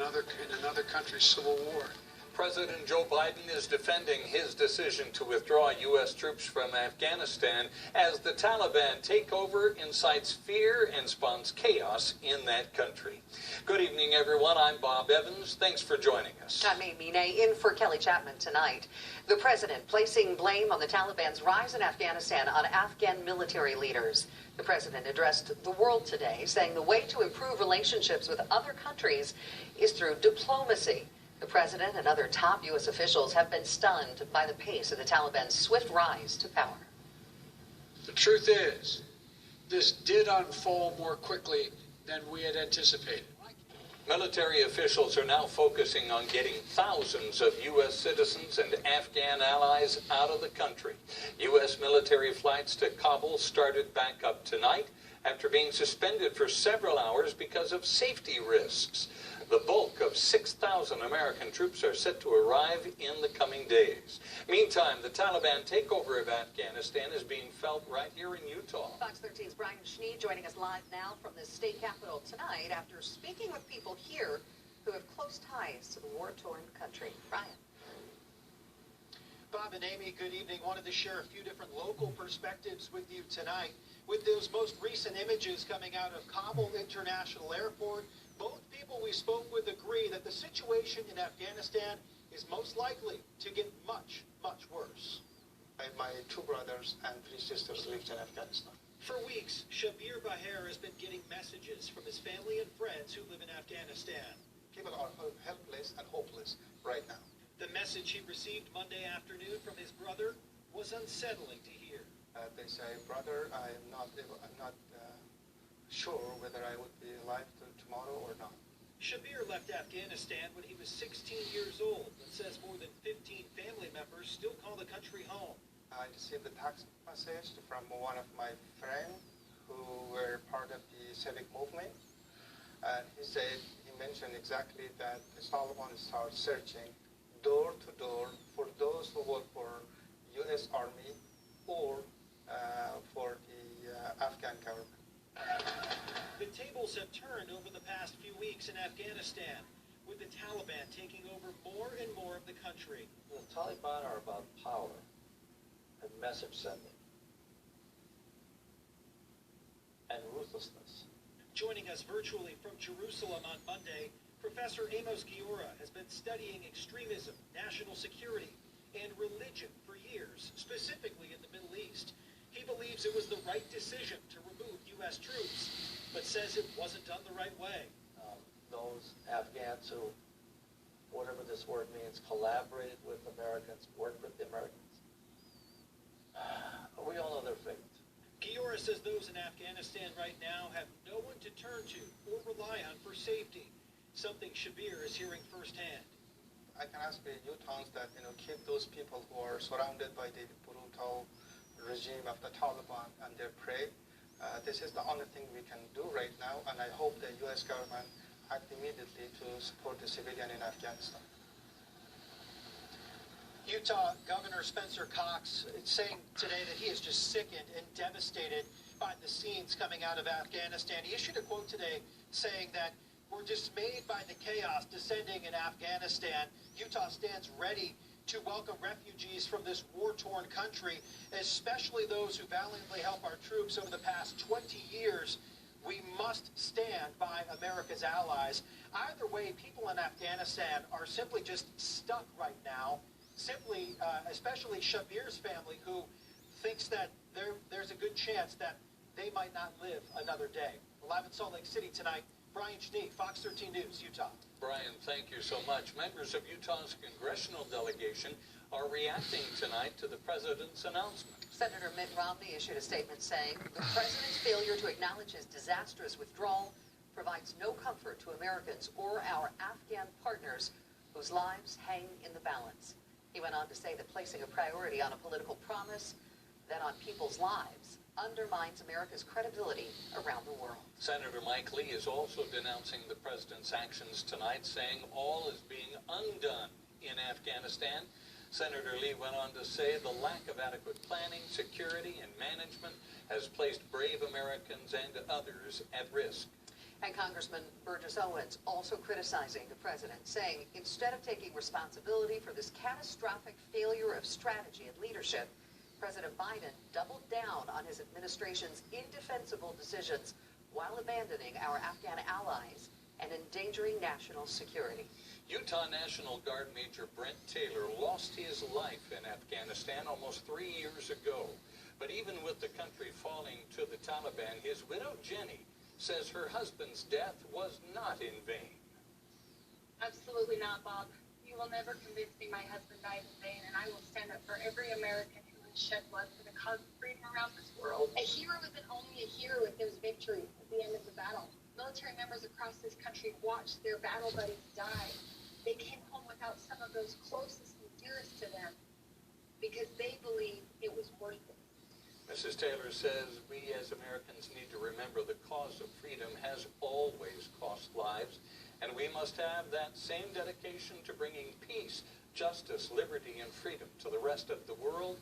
another country's civil war. President Joe Biden is defending his decision to withdraw U.S. troops from Afghanistan as the Taliban takeover incites fear and spawns chaos in that country. Good evening, everyone. I'm Bob Evans. Thanks for joining us. I'm Amy Ney, in for Kelly Chapman tonight. The president placing blame on the Taliban's rise in Afghanistan on Afghan military leaders. The president addressed the world today, saying the way to improve relationships with other countries is through diplomacy. The president and other top U.S. officials have been stunned by the pace of the Taliban's swift rise to power. The truth is, this did unfold more quickly than we had anticipated. Military officials are now focusing on getting thousands of U.S. citizens and Afghan allies out of the country. U.S. military flights to Kabul started back up tonight after being suspended for several hours because of safety risks. The bulk of 6,000 American troops are set to arrive in the coming days. Meantime, the Taliban takeover of Afghanistan is being felt right here in Utah. Fox 13's Brian Schnee joining us live now from the state capitol tonight after speaking with people here who have close ties to the war-torn country. Brian. Bob and Amy, good evening. Wanted to share a few different local perspectives with you tonight. With those most recent images coming out of Kabul International Airport, both people we spoke with agree that the situation in Afghanistan is most likely to get much, much worse. My two brothers and three sisters lived in Afghanistan. For weeks, Shabir Baher has been getting messages from his family and friends who live in Afghanistan. People are helpless and hopeless right now. The message he received Monday afternoon from his brother was unsettling to hear. They say, brother, I'm not sure whether I would be alive tomorrow or not. Shabir left Afghanistan when he was 16 years old, but says more than 15 family members still call the country home. I received a text message from one of my friends who were part of the civic movement, and he mentioned exactly that the Taliban started searching door to door for those who work for U.S. Army or for the Afghan government. The tables have turned over the past few weeks in Afghanistan, with the Taliban taking over more and more of the country. The Taliban are about power and message sending and ruthlessness. Joining us virtually from Jerusalem on Monday, Professor Amos Giora has been studying extremism, national security, and religion for years, specifically in the Middle East. He believes it was the right decision to remove U.S. troops, but says it wasn't done the right way. Those Afghans who, whatever this word means, collaborated with Americans, worked with the Americans, we all know their fate. Giora says those in Afghanistan right now have no one to turn to or rely on for safety, something Shabir is hearing firsthand. I can ask the Utahns that, keep those people who are surrounded by the brutal regime of the Taliban and their prey. This is the only thing we can do right now, and I hope the U.S. government act immediately to support the civilian in Afghanistan. Utah Governor Spencer Cox is saying today that he is just sickened and devastated by the scenes coming out of Afghanistan. He issued a quote today saying that we're dismayed by the chaos descending in Afghanistan. Utah stands ready to welcome refugees from this war-torn country, especially those who valiantly help our troops over the past 20 years. We must stand by America's allies. Either way, people in Afghanistan are simply just stuck right now. Simply, especially Shabir's family, who thinks that there's a good chance that they might not live another day. Live in Salt Lake City tonight, Brian Schnee, Fox 13 News, Utah. Brian, thank you so much. Members of Utah's congressional delegation are reacting tonight to the president's announcement. Senator Mitt Romney issued a statement saying the president's failure to acknowledge his disastrous withdrawal provides no comfort to Americans or our Afghan partners whose lives hang in the balance. He went on to say that placing a priority on a political promise, then on people's lives, undermines America's credibility around the world. Senator Mike Lee is also denouncing the president's actions tonight, saying all is being undone in Afghanistan. Senator Lee went on to say the lack of adequate planning, security, and management has placed brave Americans and others at risk. And Congressman Burgess Owens also criticizing the president, saying instead of taking responsibility for this catastrophic failure of strategy and leadership, President Biden doubled down on his administration's indefensible decisions while abandoning our Afghan allies and endangering national security. Utah National Guard Major Brent Taylor lost his life in Afghanistan almost 3 years ago. But even with the country falling to the Taliban, his widow Jenny says her husband's death was not in vain. Absolutely not, Bob. You will never convince me my husband died in vain, and I will stand up for every American who has shed blood for the cause of freedom around this world. A hero isn't only a hero if there's victory at the end of the battle. Military members across this country watched their battle buddies die. They came home without some of those closest and dearest to them because they believed it was worth it. Mrs. Taylor says we as Americans need to remember the cause of freedom has always cost lives, and we must have that same dedication to bringing peace, justice, liberty, and freedom to the rest of the world